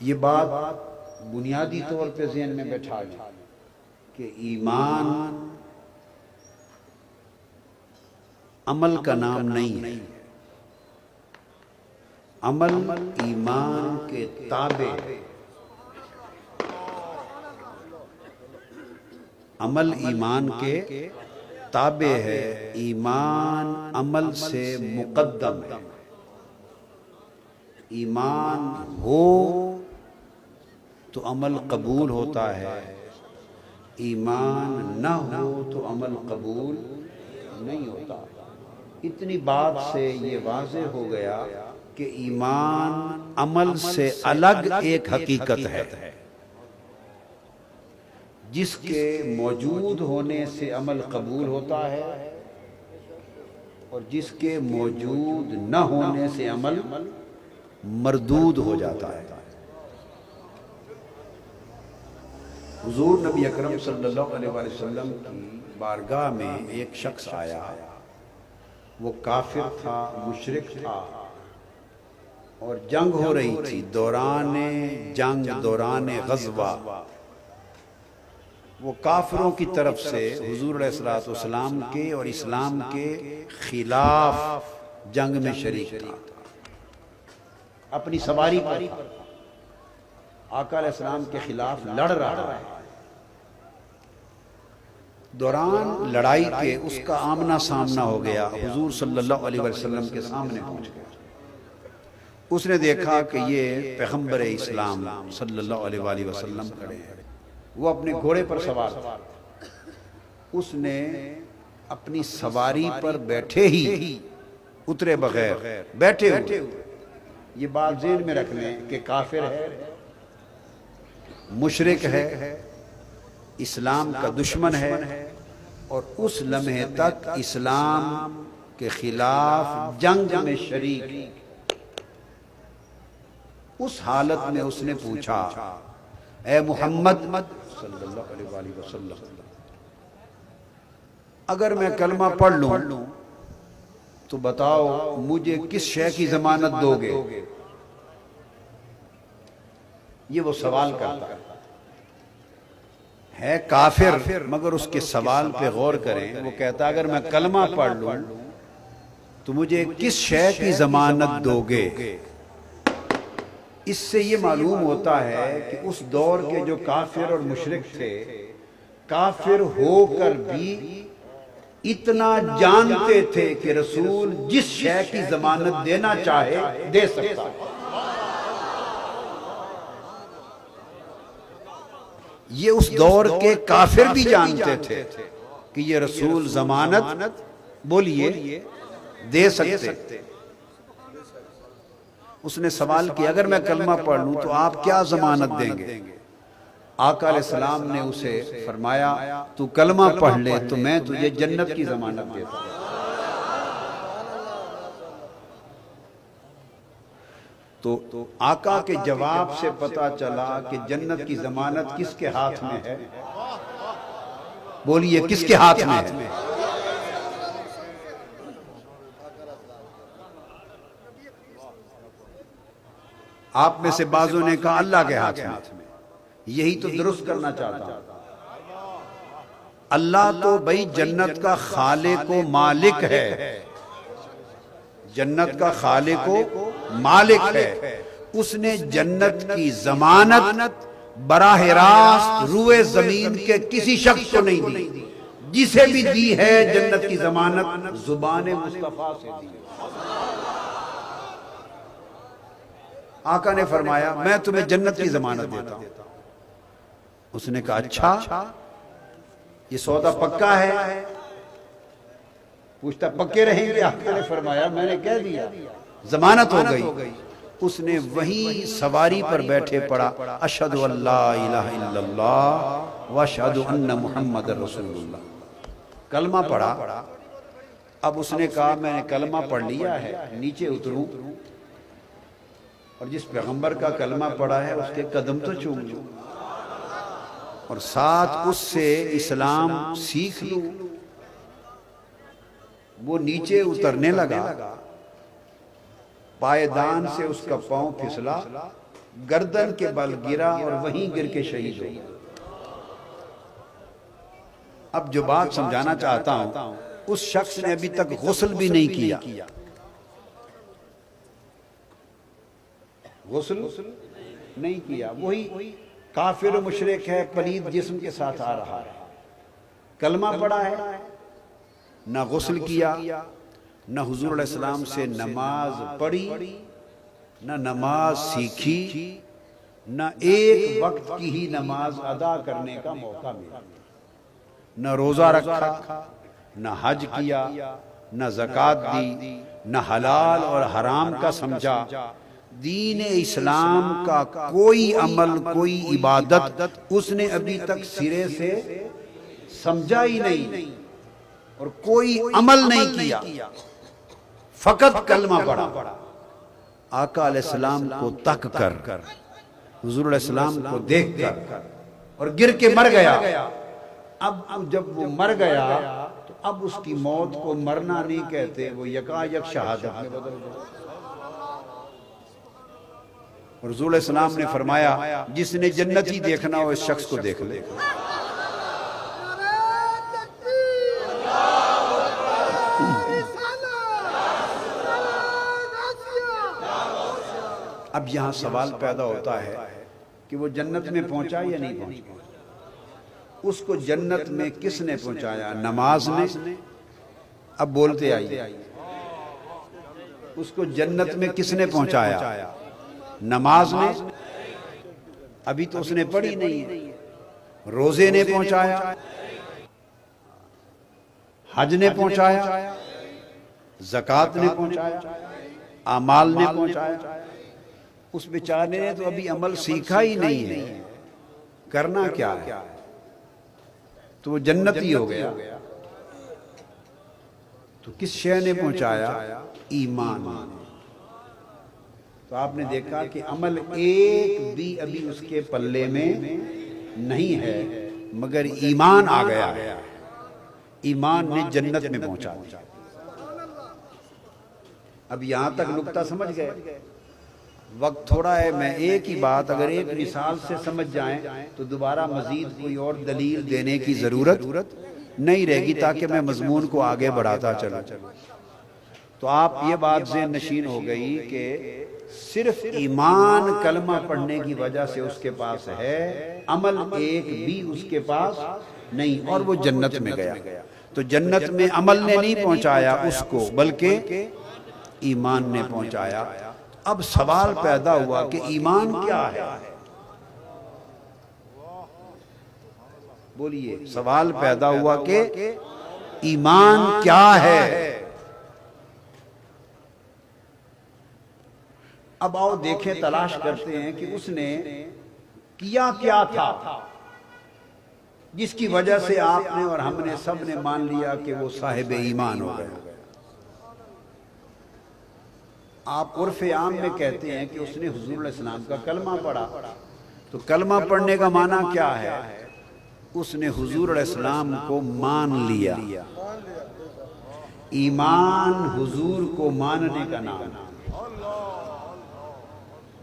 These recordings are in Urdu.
یہ بات بنیادی طور پہ ذہن میں بیٹھا لیں کہ ایمان عمل کا نام نہیں ہے، عمل ایمان کے تابع ہے، عمل ایمان کے تابع ہے، ایمان عمل سے مقدم ہے۔ ایمان ہو تو عمل قبول ہوتا ہے، ایمان نہ ہو تو عمل قبول نہیں ہوتا۔ اتنی بات سے یہ واضح ہو گیا کہ ایمان عمل سے الگ ایک حقیقت ہے، جس کے موجود ہونے سے عمل قبول ہوتا ہے اور جس کے موجود نہ ہونے سے عمل مردود ہو جاتا ہے۔ حضور نبی اکرم صلی اللہ علیہ وآلہ وسلم کی بارگاہ میں ایک شخص آیا، وہ کافر تھا، مشرک تھا، اور جنگ ہو رہی تھی، دوران جنگ، دوران غزوہ، وہ کافروں کی طرف سے حضور علیہ السلام کے اور اسلام کے خلاف جنگ میں شریک تھا، اپنی سواری پر آقا علیہ السلام کے خلاف لڑ رہا ہے۔ دوران لڑائی کے اس کا آمنا سامنا ہو گیا، حضور صلی اللہ علیہ وسلم کے سامنے پہنچ گیا۔ اس نے دیکھا کہ یہ پیغمبر اسلام صلی اللہ علیہ وآلہ وسلم کھڑے ہیں، وہ اپنے گھوڑے پر سوار تھا۔ اس نے اپنی سواری پر بیٹھے ہی، اترے بغیر، بیٹھے ہوئے، یہ بات ذہن میں رکھ لیں کہ کافر ہے، مشرک ہے، اسلام کا دشمن ہے، اور اس لمحے تک اسلام کے خلاف جنگ میں شریک۔ اس حالت میں اس نے پوچھا، اے محمد صلی اللہ علیہ وآلہ وسلم، اگر میں کلمہ پڑھ لوں تو بتاؤ مجھے کس شے کی ضمانت دو گے؟ یہ وہ سوال کرتا ہے کافر، مگر اس کے سوال پہ غور کریں۔ وہ کہتا اگر میں کلمہ پڑھ لوں تو مجھے کس شے کی ضمانت دو گے؟ اس سے یہ معلوم ہوتا ہے کہ اس دور کے جو کافر اور مشرک تھے، کافر ہو کر بھی اتنا جانتے تھے کہ رسول جس شے کی ضمانت دینا چاہے دے سکتا ہے۔ یہ اس دور کے کافر بھی جانتے تھے کہ یہ رسول ضمانت بولیے دے سکتے۔ اس نے سوال کیا اگر میں کلمہ پڑھ لوں تو آپ کیا ضمانت دیں گے؟ آقا علیہ السلام نے اسے فرمایا تو کلمہ پڑھ لے تو میں تجھے جنت کی ضمانت دیتا ہوں۔ تو آقا کے جواب سے پتا چلا کہ جنت کی ضمانت کس کے ہاتھ میں ہے؟ بولیے کس کے ہاتھ میں ہے؟ آپ میں سے بعضوں نے کہا اللہ کے ہاتھ میں۔ یہی تو درست کرنا چاہتا ہوں۔ اللہ تو بھائی جنت کا خالق و مالک ہے، جنت کا خالق و مالک ہے، اس نے جنت کی ضمانت براہ راست روئے زمین کے کسی شخص کو نہیں دی، جسے بھی دی ہے جنت کی ضمانت زبان مصطفیٰ سے دی۔ آقا نے فرمایا میں تمہیں جنت کی ضمانت دیتا ہوں۔ اس نے کہا اچھا یہ سودا پکا ہے؟ پوچھتا پکے رہیں گے؟ آقا نے فرمایا میں نے کہہ دیا ضمانت ہو گئی۔ اس نے وہیں سواری پر بیٹھے پڑا اشہد ان لا الہ الا اللہ واشہد ان محمد رسول اللہ، کلمہ پڑھا۔ اب اس نے کہا میں نے کلمہ پڑھ لیا ہے، نیچے اتروں اور جس پیغمبر کا کلمہ پڑھا ہے اس کے قدم تو چوم لوں اور ساتھ اس سے اسلام سیکھ لوں۔ وہ نیچے اترنے لگا، پائیدان سے اس کا پاؤں پھسلا گردن کے بل گرا اور وہیں گر کے شہید ہو گیا۔ اب جو بات سمجھانا چاہتا ہوں، اس شخص نے ابھی تک غسل بھی نہیں کیا، غسل نہیں کیا، وہی کافر و مشرک ہے، پلید جسم کے ساتھ آ رہا ہے، کلمہ پڑھا ہے، نہ غسل کیا، نہ حضور علیہ السلام سے نماز پڑھی، نہ نماز سیکھی، نہ ایک وقت کی ہی نماز ادا کرنے کا موقع ملا، نہ روزہ رکھا، نہ حج کیا، نہ زکوٰۃ دی، نہ حلال اور حرام کا سمجھا، دین اسلام کا کوئی عمل، کوئی عبادت اس نے ابھی تک سرے سے سمجھا ہی نہیں اور کوئی عمل نہیں کیا، فقط کلمہ پڑھا۔ آقا علیہ السلام کو تک کر، حضور علیہ السلام کو دیکھ کر اور گر کے مر گیا۔ اب جب وہ مر گیا تو اب اس کی موت کو مرنا نہیں کہتے، وہ یکا یک شہادت میں بدل گیا۔ اور حضور علیہ السلام نے فرمایا جس نے جنتی دیکھنا ہو اس شخص کو دیکھ لے۔ اب یہاں سوال پیدا ہوتا ہے کہ وہ جنت میں پہنچا یا نہیں پہنچا؟ اس کو جنت میں کس نے پہنچایا؟ نماز نے؟ اب بولتے آئیے، اس کو جنت میں کس نے پہنچایا؟ نماز نے؟ ابھی تو اس نے پڑھی نہیں ہے۔ روزے نے پہنچایا؟ حج نے پہنچایا؟ زکوٰۃ نے پہنچایا؟ اعمال نے پہنچایا؟ اس بیچارے نے تو ابھی عمل سیکھا ہی نہیں ہے، کرنا کیا ہے؟ تو وہ جنتی ہو گیا۔ تو کس شے نے پہنچایا؟ ایمان۔ تو آپ نے دیکھا کہ عمل ایک بھی ابھی اس کے پلے میں نہیں ہے، مگر ایمان آ گیا ہے، ایمان نے جنت میں پہنچا دیا۔ اب یہاں تک نکتہ سمجھ گئے؟ وقت تھوڑا ہے، میں ایک ہی بات اگر ایک مثال سے سمجھ جائیں تو دوبارہ مزید کوئی اور دلیل دینے کی ضرورت نہیں رہے گی، تاکہ میں مضمون کو آگے بڑھاتا چلوں۔ تو آپ یہ بات ذہن نشین ہو گئی کہ صرف ایمان کلمہ پڑھنے کی وجہ سے اس کے پاس ہے، عمل ایک بھی اس کے پاس نہیں، اور وہ جنت میں گیا۔ تو جنت میں عمل نے نہیں پہنچایا اس کو، بلکہ ایمان نے پہنچایا۔ اب سوال پیدا ہوا کہ ایمان کیا ہے؟ بولیے، سوال پیدا ہوا کہ ایمان کیا ہے؟ اب آؤ دیکھیں، تلاش کرتے ہیں کہ اس نے کیا کیا تھا جس کی وجہ سے آپ نے اور ہم نے سب نے مان لیا کہ وہ صاحب ایمان ہو گیا۔ آپ عرف عام میں کہتے ہیں کہ اس نے حضور علیہ السلام کا کلمہ پڑھا۔ تو کلمہ پڑھنے کا معنی کیا ہے؟ اس نے حضور علیہ السلام کو مان لیا۔ ایمان حضور کو ماننے کا نام۔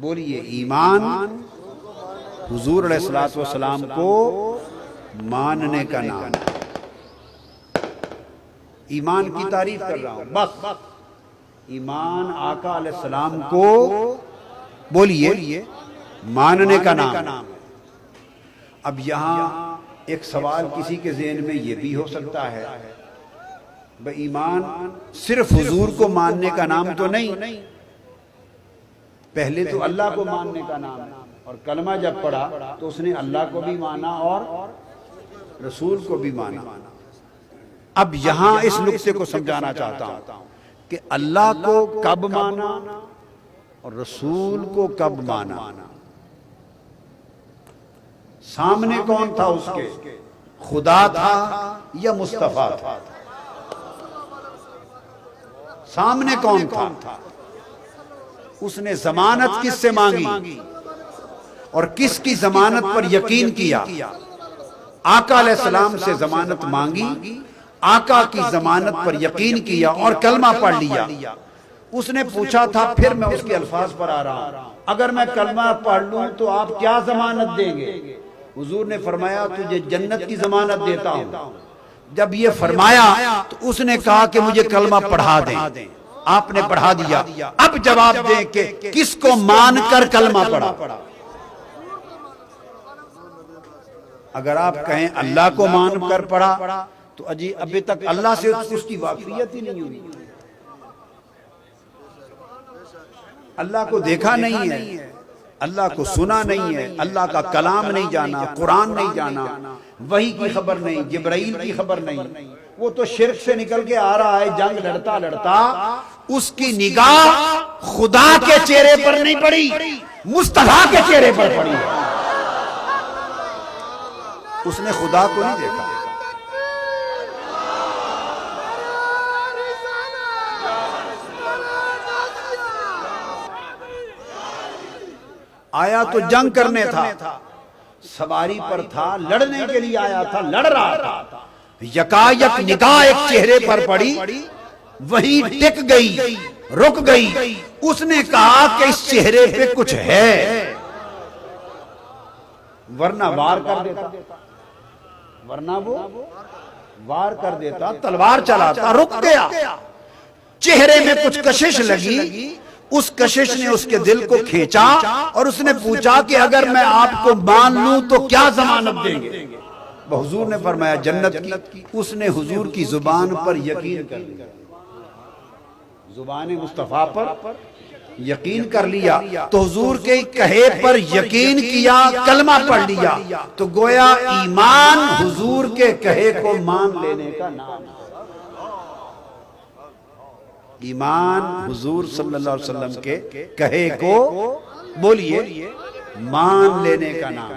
بولیے، ایمان حضور علیہ السلام کو ماننے کا نام۔ ایمان کی تعریف کر رہا ہوں، بس ایمان آقا علیہ السلام کو بولیے ماننے کا نام۔ اب یہاں ایک سوال کسی کے ذہن میں یہ بھی ہو سکتا ہے، بھئی ایمان صرف حضور کو ماننے کا نام تو نہیں، پہلے تو اللہ کو ماننے کا نام ہے، اور کلمہ جب پڑھا تو اس نے اللہ کو بھی مانا اور رسول کو بھی مانا۔ اب یہاں اس نقطے کو سمجھانا چاہتا ہوں کہ اللہ کو کب مانا اور رسول کو کب مانا۔ سامنے کون تھا اس کے؟ خدا تھا یا مصطفیٰ تھا؟ سامنے کون تھا؟ اس نے ضمانت کس سے مانگی اور کس کی ضمانت پر یقین کیا؟ آقا علیہ السلام سے ضمانت مانگی، آقا کی ضمانت پر یقین کیا اور کلمہ پڑھ لیا۔ اس نے پوچھا تھا، پھر میں اس کے الفاظ پر آ رہا ہوں، اگر میں کلمہ پڑھ لوں تو آپ کیا ضمانت دیں گے؟ حضور نے فرمایا تجھے جنت کی ضمانت دیتا ہوں۔ جب یہ فرمایا تو اس نے کہا کہ مجھے کلمہ پڑھا دیں۔ آپ نے پڑھا دیا۔ اب جواب دیں کہ کس کو مان کر کلمہ پڑھا؟ اگر آپ کہیں اللہ کو مان کر پڑھا تو ابھی تک اللہ سے اس کی واقفیت ہی نہیں ہوئی، اللہ کو دیکھا نہیں ہے، اللہ کو سنا نہیں ہے، اللہ کا کلام نہیں جانا، قرآن نہیں جانا، وحی کی خبر نہیں، جبرائیل کی خبر نہیں۔ وہ تو شرک سے نکل کے آ رہا ہے، جنگ لڑتا لڑتا اس کی نگاہ خدا کے چہرے پر نہیں پڑی، مصطفیٰ کے چہرے پر پڑی ہے۔ اس نے خدا کو نہیں دیکھا۔ آیا تو جنگ کرنے تھا، سواری پر تھا، لڑنے کے لیے آیا تھا، لڑ رہا تھا، یکایک نگاہ ایک چہرے پر پڑی، وہی ٹک گئی، رک گئی۔ اس نے کہا کہ اس چہرے پہ کچھ ہے، ورنہ وار کر دیتا، ورنہ وہ وار کر دیتا، تلوار چلاتا۔ رک گیا، چہرے میں کچھ کشش لگی، اس کشش نے اس کے دل کو کھینچا اور اس نے پوچھا کہ اگر میں آپ کو مان لوں تو کیا ضمانت دیں گے؟ حضور نے فرمایا جنت کی۔ اس نے حضور کی زبان پر یقین کر لیا، زبان مصطفیٰ پر یقین کر لیا، تو حضور کے کہے پر یقین کیا، کلمہ پڑھ لیا، تو گویا ایمان حضور کے کہے کو مان لینے کا نام ہے۔ ایمان حضور صلی اللہ علیہ وسلم کے کہے کو بولیے مان لینے کا نام۔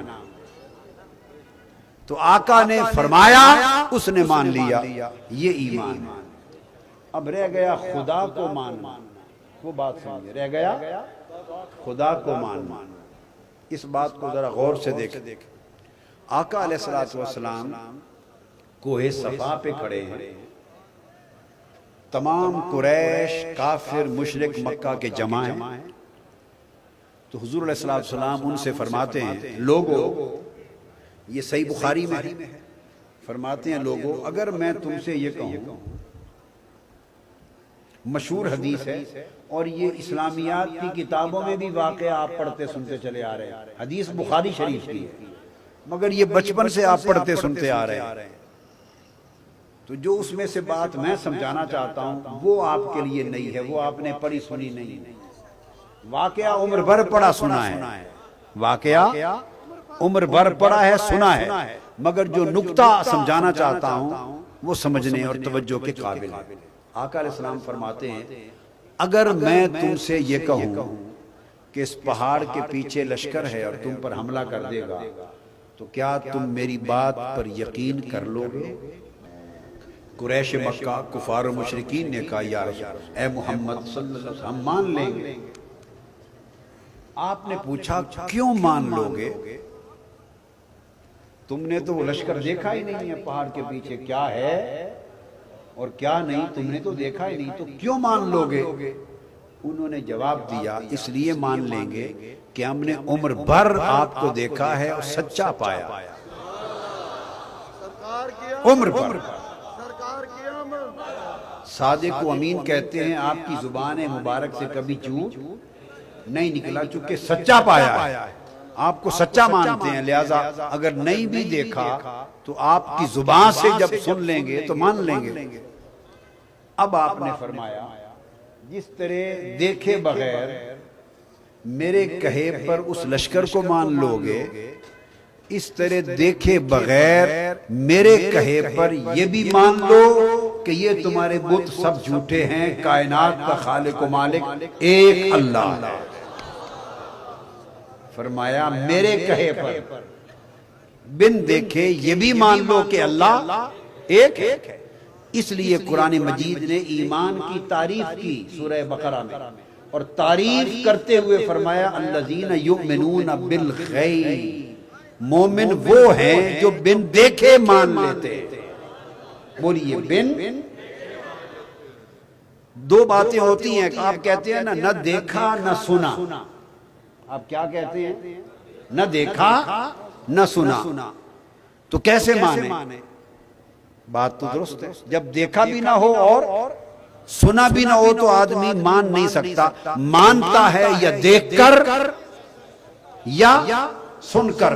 تو آقا نے فرمایا، اس نے مان لیا، یہ ایمان۔ اب رہ گیا خدا کو ماننا، وہ بات سمجھے، رہ گیا خدا کو ماننا۔ اس بات کو ذرا غور سے دیکھ۔ آقا علیہ السلام کوہ صفا پہ کھڑے ہیں، تمام قریش کافر مشرک مکہ کے جمع ہیں، تو حضور علیہ السلام ان سے فرماتے ہیں لوگو، یہ صحیح بخاری میں ہے، فرماتے ہیں لوگو اگر میں تم سے یہ کہوں، مشہور حدیث ہے اور یہ اسلامیات کی کتابوں میں بھی واقعہ آپ پڑھتے سنتے چلے آ رہے ہیں، حدیث بخاری شریف کی ہے، مگر یہ بچپن سے آپ پڑھتے سنتے آ رہے ہیں، تو جو اس میں سے بات میں سمجھانا چاہتا ہوں وہ آپ کے لیے نہیں ہے، وہ آپ نے پڑھی سنی نہیں، واقعہ عمر بھر پڑھا سنا ہے، واقعہ عمر بھر پڑھا ہے سنا ہے، مگر جو نقطہ سمجھانا چاہتا ہوں وہ سمجھنے اور توجہ کے قابل ہے۔ آقا علیہ السلام فرماتے ہیں اگر میں تم سے یہ کہوں کہ اس پہاڑ کے پیچھے لشکر ہے اور تم پر حملہ کر دے گا تو کیا تم میری بات پر یقین کر لو گے؟ قریش مکہ کفار و مشرکین نے کہا یا رسول اے محمد صلی اللہ علیہ وسلم ہم مان لیں گے۔ آپ نے پوچھا کیوں مان لو گے؟ تم نے تو وہ لشکر دیکھا ہی نہیں ہے، پہاڑ کے پیچھے کیا ہے اور کیا نہیں تم نے تو دیکھا ہی نہیں، تو کیوں مان لو گے؟ انہوں نے جواب دیا اس لیے مان لیں گے کہ ہم نے عمر بھر آپ کو دیکھا ہے اور سچا پایا، عمر بھر۔ صادق و امین کہتے ہیں آپ کی زبان مبارک سے کبھی جھوٹ نہیں نکلا، چونکہ سچا پایا ہے، آپ کو سچا مانتے ہیں، لہذا اگر نہیں بھی دیکھا تو آپ کی زبان سے جب سن لیں گے تو مان لیں گے۔ اب آپ نے فرمایا جس طرح دیکھے بغیر میرے کہے پر اس لشکر کو مان لو گے، اس طرح دیکھے بغیر میرے کہے پر یہ بھی مان لو کہ یہ تمہارے بت سب جھوٹے ہیں، کائنات کا خالق و مالک ایک اللہ ہے۔ فرمایا میرے کہے پر بن دیکھے یہ بھی مان لو کہ اللہ ایک ہے۔ اس لیے قرآن مجید نے ایمان کی تعریف کی سورہ بقرہ میں، اور تعریف کرتے ہوئے فرمایا الذین یؤمنون بالغیب، مومن وہ ہیں جو بن دیکھے مان لیتے۔ بولیے بن۔ دو باتیں ہوتی ہیں، آپ کہتے ہیں نہ دیکھا نہ سنا، آپ کیا کہتے ہیں؟ نہ دیکھا نہ سنا تو کیسے مانے؟ بات تو درست ہے، جب دیکھا بھی نہ ہو اور سنا بھی نہ ہو تو آدمی مان نہیں سکتا، مانتا ہے یا دیکھ کر یا سن کر۔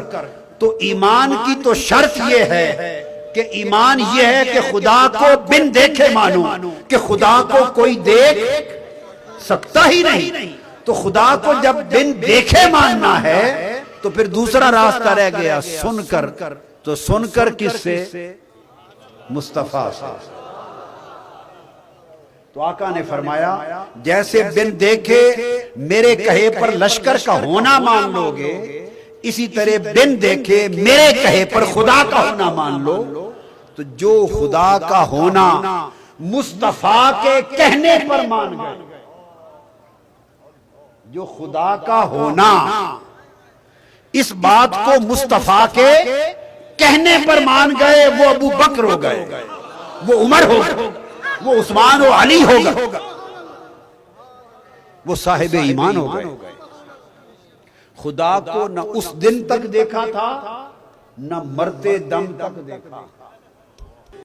تو ایمان کی تو شرط یہ ہے کہ ایمان یہ ہے کہ خدا کو بن دیکھے مانو، کہ خدا کو کوئی دیکھ سکتا ہی نہیں، تو خدا کو جب بن دیکھے ماننا ہے تو پھر دوسرا راستہ رہ گیا سن کر۔ تو سن کر کس سے؟ مصطفیٰ سے۔ تو آقا نے فرمایا جیسے بن دیکھے میرے کہے پر لشکر کا ہونا مان لو گے، اسی طرح بن دیکھے میرے کہے پر خدا کا ہونا مان لو۔ تو جو خدا کا ہونا مصطفیٰ کے کہنے پر مان گئے، جو خدا کا ہونا اس بات کو مصطفیٰ کے کہنے پر مان گئے، وہ ابو بکر ہو گئے، وہ عمر ہو گئے، وہ عثمان و علی ہو گئے، وہ صاحب ایمان ہو گئے۔ خدا کو نہ اس دن تک دیکھا تھا، نہ مرتے دم تک دیکھا۔